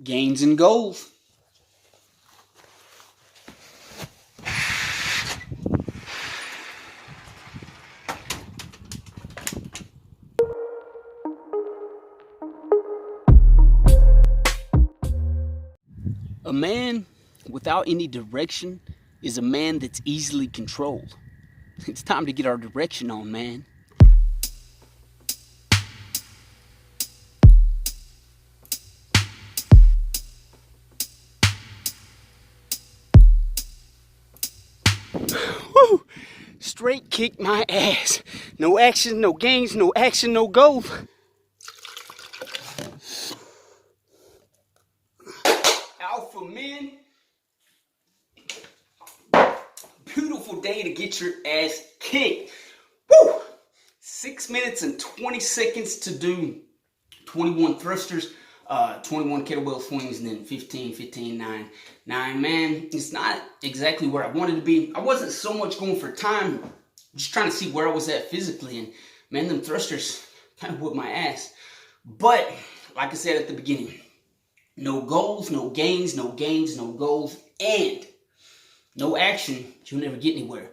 gains and goals. A man without any direction is a man that's easily controlled. It's time to get our direction on, man. Woo! Straight kicked my ass. No action, no gains, no action, no goals. Alpha men. Beautiful day to get your ass kicked. Woo! 6 minutes and 20 seconds to do 21 thrusters, 21 kettlebell swings, and then 15, 9. Man, it's not exactly where I wanted to be. I wasn't so much going for time, just trying to see where I was at physically, and man, them thrusters kind of whipped my ass. But, like I said at the beginning, no goals, no gains, no goals, and no action, you'll never get anywhere.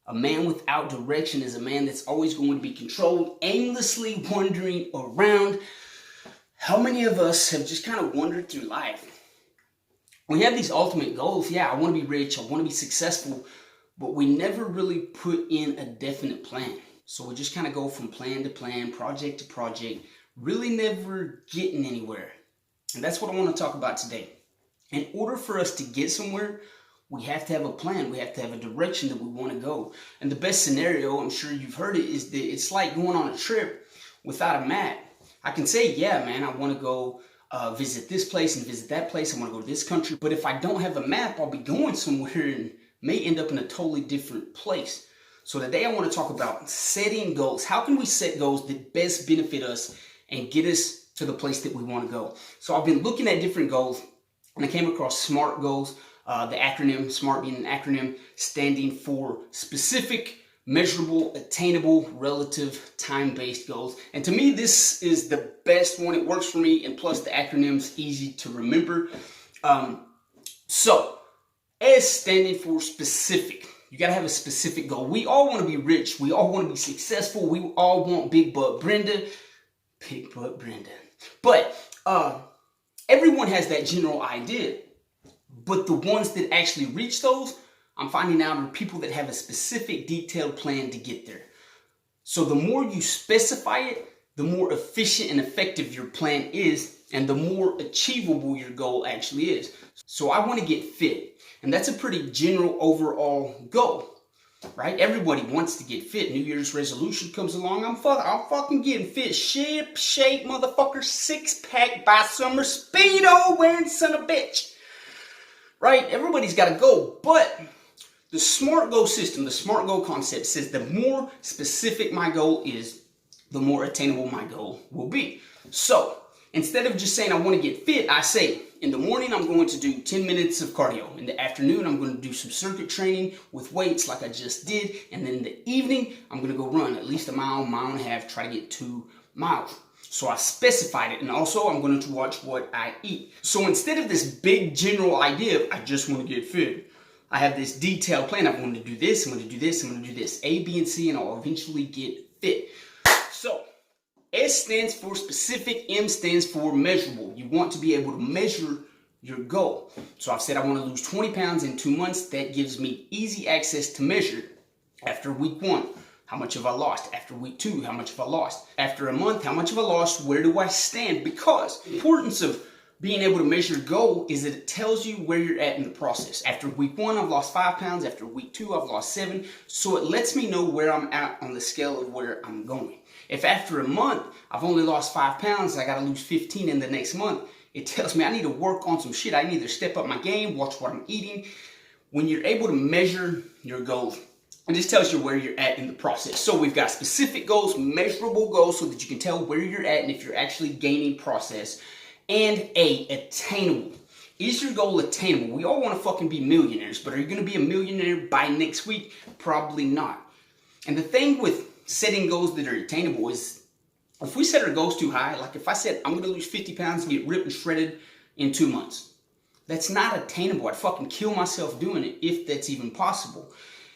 A man without direction is a man that's always going to be controlled, aimlessly wandering around. How many of us have just kind of wandered through life? We have these ultimate goals. Yeah, I want to be rich, I want to be successful, but we never really put in a definite plan. So we just kind of go from plan to plan, project to project, really never getting anywhere. And that's what I want to talk about today. In order for us to get somewhere, we have to have a plan. We have to have a direction that we want to go. And the best scenario, I'm sure you've heard it, is that it's like going on a trip without a map. I can say, yeah, man, I want to go visit this place and visit that place. I want to go to this country. But if I don't have a map, I'll be going somewhere and may end up in a totally different place. So today I want to talk about setting goals. How can we set goals that best benefit us and get us to the place that we want to go? So I've been looking at different goals, and I came across SMART goals. The acronym, SMART being an acronym standing for specific, measurable, attainable, relative, time-based goals. And to me, this is the best one. It works for me, and plus the acronym's easy to remember. So, S standing for specific. You gotta have a specific goal. We all want to be rich. We all want to be successful. We all want Big Butt Brenda. Big Butt Brenda. But everyone has that general idea. But the ones that actually reach those, I'm finding out, are people that have a specific detailed plan to get there. So the more you specify it, the more efficient and effective your plan is, and the more achievable your goal actually is. So I want to get fit, and that's a pretty general overall goal, right? Everybody wants to get fit. New Year's resolution comes along. I'm fucking getting fit. Shape, motherfucker, 6-pack by summer, Speedo wearing son of a bitch. Right? Everybody's got a goal, but the SMART goal system, the SMART goal concept says the more specific my goal is, the more attainable my goal will be. So instead of just saying I want to get fit, I say in the morning I'm going to do 10 minutes of cardio. In the afternoon I'm going to do some circuit training with weights like I just did. And then in the evening I'm going to go run at least a mile and a half, try to get 2 miles. So I specified it, and also I'm going to watch what I eat. So instead of this big general idea of I just want to get fit, I have this detailed plan. I'm going to do this, I'm going to do this, I'm going to do this, A, B, and C, and I'll eventually get fit. So S stands for specific, M stands for measurable. You want to be able to measure your goal. So I've said I want to lose 20 pounds in 2 months. That gives me easy access to measure. After week 1, how much have I lost? After week 2, how much have I lost? After a month, how much have I lost? Where do I stand? Because the importance of being able to measure your goal is that it tells you where you're at in the process. After week 1, I've lost 5 pounds. After week 2, I've lost 7. So it lets me know where I'm at on the scale of where I'm going. If after a month, I've only lost 5 pounds, I gotta lose 15 in the next month, it tells me I need to work on some shit. I need to step up my game, watch what I'm eating. When you're able to measure your goals, it just tells you where you're at in the process. So we've got specific goals, measurable goals, so that you can tell where you're at and if you're actually gaining process, and attainable. Is your goal attainable? We all want to fucking be millionaires, but are you going to be a millionaire by next week? Probably not. And the thing with setting goals that are attainable is if we set our goals too high, like if I said I'm going to lose 50 pounds and get ripped and shredded in 2 months. That's not attainable. I'd fucking kill myself doing it if that's even possible.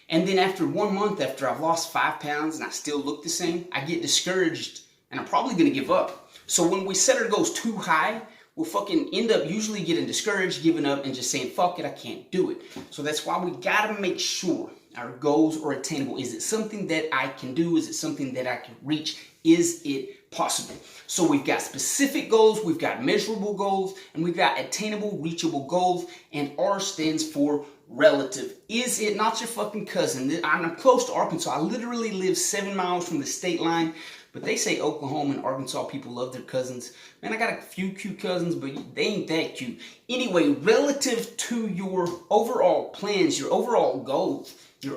And then after 1 month, after I've lost 5 pounds and I still look the same, I get discouraged and I'm probably going to give up. So when we set our goals too high, we'll fucking end up usually getting discouraged, giving up, and just saying, fuck it, I can't do it. So that's why we gotta make sure our goals are attainable. Is it something that I can do? Is it something that I can reach? Is it possible? So we've got specific goals, we've got measurable goals, and we've got attainable, reachable goals, and R stands for relative. Is it not your fucking cousin? I'm close to Arkansas. I literally live 7 miles from the state line. But they say Oklahoma and Arkansas people love their cousins. Man, I got a few cute cousins, but they ain't that cute. Anyway, relative to your overall plans, your overall goals, is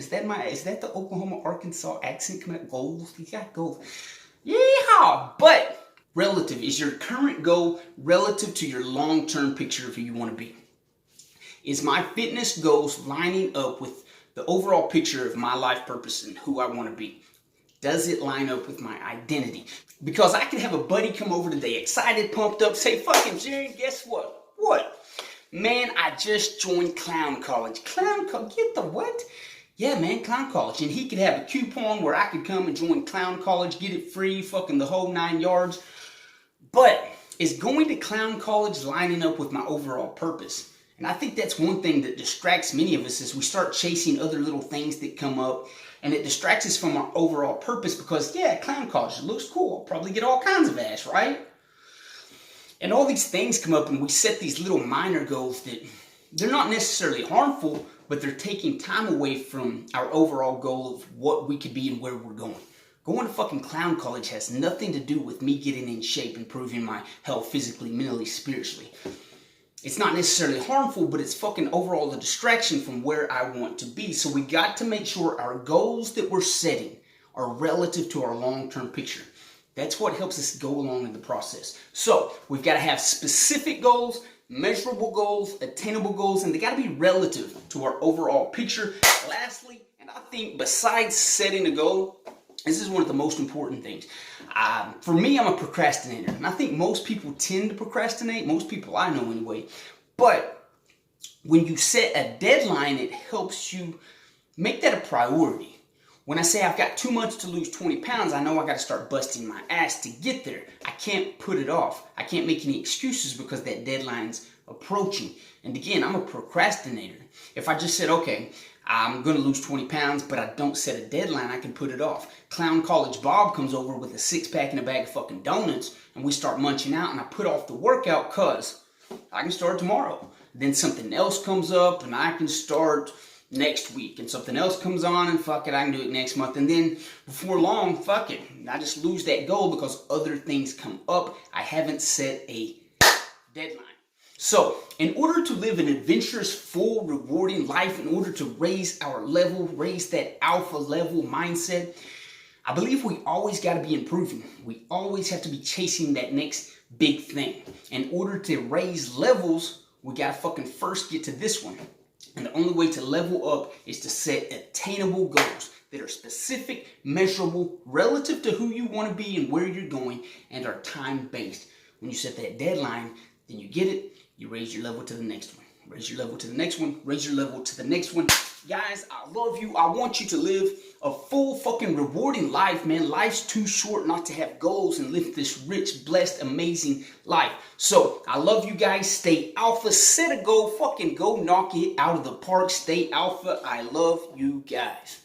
that the Oklahoma, Arkansas accent coming out? Goals? You got goals. Yeah, but relative is your current goal relative to your long-term picture of who you want to be. Is my fitness goals lining up with the overall picture of my life purpose and who I want to be? Does it line up with my identity? Because I could have a buddy come over today, excited, pumped up, say, fucking Jerry, guess what? What? Man, I just joined Clown College. Clown College? Get the what? Yeah, man, Clown College. And he could have a coupon where I could come and join Clown College, get it free, fucking the whole 9 yards. But is going to Clown College lining up with my overall purpose? And I think that's one thing that distracts many of us is we start chasing other little things that come up, and it distracts us from our overall purpose because, yeah, Clown College, it looks cool. I'll probably get all kinds of ass, right? And all these things come up and we set these little minor goals that they're not necessarily harmful, but they're taking time away from our overall goal of what we could be and where we're going. Going to fucking Clown College has nothing to do with me getting in shape, improving my health physically, mentally, spiritually. It's not necessarily harmful, but it's fucking overall a distraction from where I want to be. So we got to make sure our goals that we're setting are relative to our long-term picture. That's what helps us go along in the process. So we've got to have specific goals, measurable goals, attainable goals, and they got to be relative to our overall picture. Lastly, and I think besides setting a goal, this is one of the most important things. For me, I'm a procrastinator, and I think most people tend to procrastinate, most people I know anyway. But when you set a deadline, it helps you make that a priority. When I say I've got 2 months to lose 20 pounds, I know I got to start busting my ass to get there. I can't put it off. I can't make any excuses because that deadline's approaching. And again, I'm a procrastinator. If I just said, okay, I'm going to lose 20 pounds, but I don't set a deadline, I can put it off. Clown College Bob comes over with a 6-pack and a bag of fucking donuts, and we start munching out, and I put off the workout because I can start tomorrow. Then something else comes up, and I can start next week, and something else comes on, and fuck it, I can do it next month. And then before long, fuck it, I just lose that goal because other things come up. I haven't set a deadline. So, in order to live an adventurous, full, rewarding life, in order to raise our level, raise that alpha level mindset, I believe we always got to be improving. We always have to be chasing that next big thing. In order to raise levels, we got to fucking first get to this one. And the only way to level up is to set attainable goals that are specific, measurable, relative to who you want to be and where you're going, and are time-based. When you set that deadline, then you get it. You raise your level to the next one. Raise your level to the next one. Raise your level to the next one. Guys, I love you. I want you to live a full fucking rewarding life, man. Life's too short not to have goals and live this rich, blessed, amazing life. So, I love you guys. Stay alpha. Set a goal. Fucking go knock it out of the park. Stay alpha. I love you guys.